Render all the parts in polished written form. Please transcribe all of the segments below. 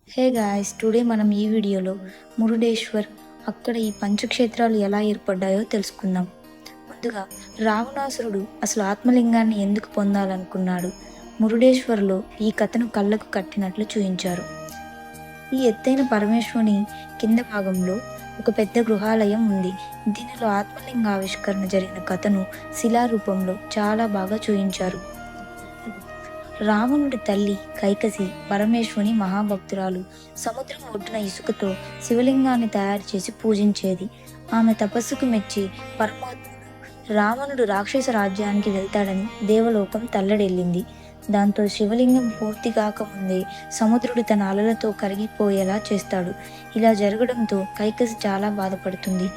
Hey guys, today మనం ఈ వీడియోలో మురుడేశ్వర్, అక్కడ ఈ పంచక్షేత్రాలు ఎలా ఏర్పడ్డాయో తెలుసుకుందాం. ముందుగా రావణాసురుడు అసలు ఆత్మలింగాన్ని ఎందుకు పొందాలనుకున్నాడు? మురుడేశ్వర్లో ఈ కథను కళ్ళకు కట్టినట్లు చూయించారు. ఈ ఎత్తైన పరమేశ్వరుని కింద భాగంలో ఒక పెద్ద గృహాలయం ఉంది. దీనిలో ఆత్మలింగ ఆవిష్కరణ జరిగిన కథను శిలారూపంలో చాలా బాగా చూయించారు. రావణుడి తల్లి కైకసి పరమేశ్వరుని మహాభక్తురాలు. సముద్రం ఒడ్డున ఇసుకతో శివలింగాన్ని తయారు చేసి పూజించేది. ఆమె తపస్సుకు మెచ్చి పరమాత్ముడు రావణుడు రాక్షస రాజ్యానికి వెళ్తాడని దేవలోకం తల్లడెళ్ళింది. దాంతో శివలింగం పూర్తి కాకముందే సముద్రుడు తన అలలతో కరిగిపోయేలా చేస్తాడు. ఇలా జరగడంతో కైకసి చాలా బాధపడుతుంది.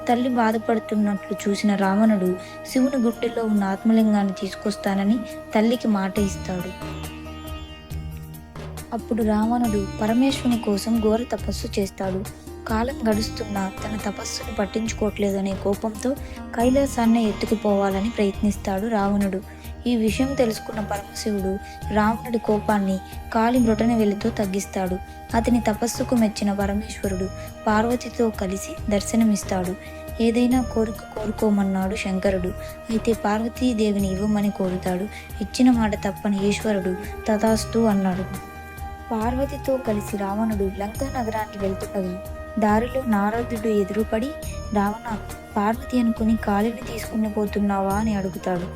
తల్లి బాధపడుతున్నట్లు చూసిన రావణుడు శివుని గుండెల్లో ఉన్న ఆత్మలింగాన్ని తీసుకొస్తానని తల్లికి మాట ఇస్తాడు. అప్పుడు రావణుడు పరమేశ్వరుని కోసం ఘోర తపస్సు చేస్తాడు. కాలం గడుస్తున్నా తన తపస్సును పట్టించుకోవట్లేదనే కోపంతో కైలాసాన్ని ఎత్తుకుపోవాలని ప్రయత్నిస్తాడు రావణుడు. ఈ విషయం తెలుసుకున్న పరమశివుడు రావణుడి కోపాన్ని కాలి బ్రొటన వెలితో తగ్గిస్తాడు. అతని తపస్సుకు మెచ్చిన పరమేశ్వరుడు పార్వతితో కలిసి దర్శనమిస్తాడు. ఏదైనా కోరిక కోరుకోమన్నాడు శంకరుడు. అయితే పార్వతీదేవిని ఇవ్వమని కోరుతాడు. ఇచ్చిన మాట తప్పని ఈశ్వరుడు తథాస్తు అన్నాడు. పార్వతితో కలిసి రావణుడు లంకా నగరానికి వెళ్తుండగా దారిలో నారదుడు ఎదురుపడి, రావణ, పార్వతి అనుకుని కాలిని తీసుకుని పోతున్నావా అని అడుగుతాడు.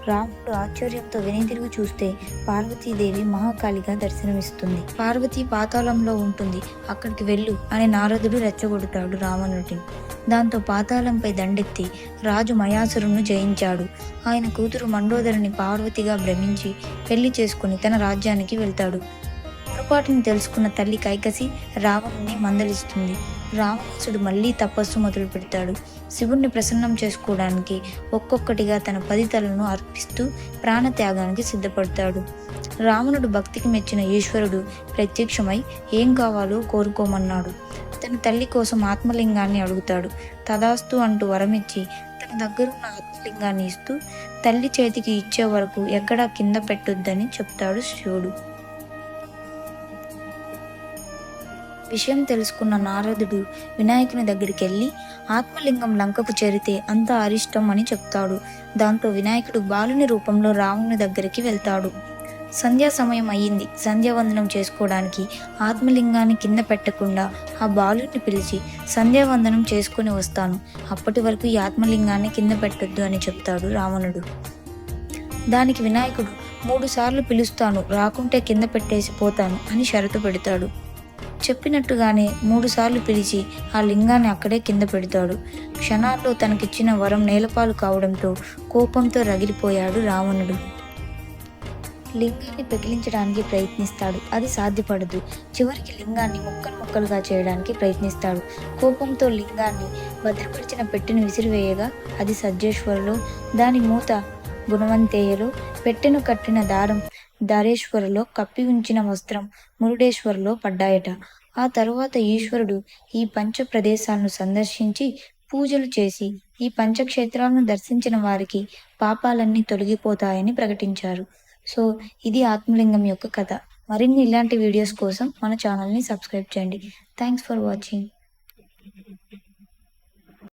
రాముడు ఆశ్చర్యంతో వెనుతిరిగి చూస్తే పార్వతీదేవి మహాకాళిగా దర్శనమిస్తుంది. పార్వతి పాతాళంలో ఉంటుంది, అక్కడికి వెళ్ళు అని నారదుడు రెచ్చగొడతాడు రావణుడిని. దాంతో పాతాళంపై దండెత్తి రాజు మయాసురును జయించాడు. ఆయన కూతురు మండోదరిని పార్వతిగా భ్రమించి పెళ్లి చేసుకుని తన రాజ్యానికి వెళ్తాడు. పొరపాటుని తెలుసుకున్న తల్లి కైకసి రావణుని మందలిస్తుంది. రావణాసుడు మళ్ళీ తపస్సు మొదలు పెడతాడు. శివుణ్ణి ప్రసన్నం చేసుకోవడానికి ఒక్కొక్కటిగా తన 10 తలను అర్పిస్తూ ప్రాణత్యాగానికి సిద్ధపడతాడు. రావణుడు భక్తికి మెచ్చిన ఈశ్వరుడు ప్రత్యక్షమై ఏం కావాలో కోరుకోమన్నాడు. తన తల్లి కోసం ఆత్మలింగాన్ని అడుగుతాడు. తదాస్తు అంటూ వరమిచ్చి తన దగ్గరున్న ఆత్మలింగాన్ని ఇస్తూ తల్లి చేతికి ఇచ్చే వరకు ఎక్కడా కింద పెట్టొద్దని చెప్తాడు శివుడు. విషయం తెలుసుకున్న నారదుడు వినాయకుని దగ్గరికి వెళ్ళి ఆత్మలింగం లంకకు చేరితే అంతా అరిష్టం అని చెప్తాడు. దాంతో వినాయకుడు బాలుని రూపంలో రావణుని దగ్గరికి వెళ్తాడు. సంధ్యా సమయం అయ్యింది. సంధ్యావందనం చేసుకోవడానికి ఆత్మలింగాన్ని కింద పెట్టకుండా ఆ బాలుని పిలిచి సంధ్యావందనం చేసుకుని వస్తాను, అప్పటి వరకు ఈ ఆత్మలింగాన్ని కింద పెట్టొద్దు అని చెప్తాడు రావణుడు. దానికి వినాయకుడు 3 సార్లు పిలుస్తాను, రాకుంటే కింద పెట్టేసి పోతాను అని షరతు పెడతాడు. చెప్పినట్టుగానే 3 సార్లు పిలిచి ఆ లింగాన్ని అక్కడే కింద పెడతాడు. క్షణాల్లో తనకిచ్చిన వరం నేలపాలు కావడంతో కోపంతో రగిలిపోయాడు రావణుడు. లింగాన్ని పెకిలించడానికి ప్రయత్నిస్తాడు. అది సాధ్యపడదు. చివరికి లింగాన్ని ముక్కలు ముక్కలుగా చేయడానికి ప్రయత్నిస్తాడు. కోపంతో లింగాన్ని భద్రపరిచిన పెట్టెను విసిరివేయగా అది సజ్జేశ్వరులో, దాని మూత గుణవంతేయలో, పెట్టెను కట్టిన దారం ధారేశ్వరులో, కప్పి ఉంచిన వస్త్రం మురుడేశ్వరులో పడ్డాయట. ఆ తరువాత ఈశ్వరుడు ఈ పంచ ప్రదేశాలను సందర్శించి పూజలు చేసి ఈ పంచక్షేత్రాలను దర్శించిన వారికి పాపాలన్నీ తొలగిపోతాయని ప్రకటించారు. సో ఇది ఆత్మలింగం యొక్క కథ. మరిన్ని ఇలాంటి వీడియోస్ కోసం మన ఛానల్ని సబ్స్క్రైబ్ చేయండి. Thanks for watching.